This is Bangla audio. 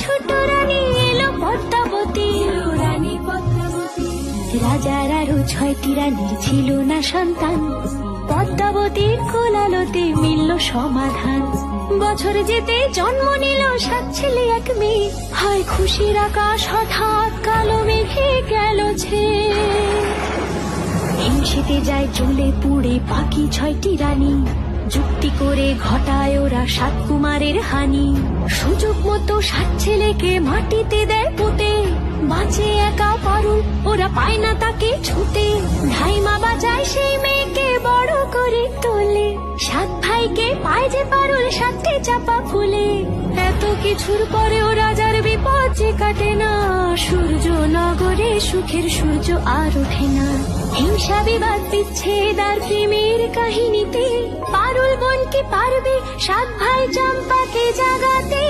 ছোট রানী এলো পদ্মাবতী। রাজার আরো 6টি রানীর ছিল না সন্তান, পদ্মাবতীর কোলালোতে মিলল সমাধান। বছর যেতে জন্ম নিল 7 ছেলে 1 মেয়ে, হয় খুশির আকাশ হঠাৎ কালো মেঘে গেল ছেয়ে। হিংসেতে যায় জ্বলে পুড়ে বাকি 6টি রানী, যুক্তি করে ঘটায় ওরা 7 কুমারের হানি। সুযোগ মতো 7 ছেলেকে মাটিতে দেয় পুঁতে, বাঁচে একা পারুল, ওরা পায় না তাকে ছুতে। ধাইমা বাজায় সেই মেয়েকে বড় করে তোলে, 7 ভাইকে পায় যে পারুল 7টে চাপা ফুলে। এত কিছুর পরেও রাজার বিপদ যে কাটে না, সূর্য নগরে সুখের সূর্য আর ওঠে না। হিংসা বিবাদ বিচ্ছেদ আর প্রেমের কাহিনীতে পারুল বোন কি পারবে 7 ভাই চম্পাকে জাগাতে।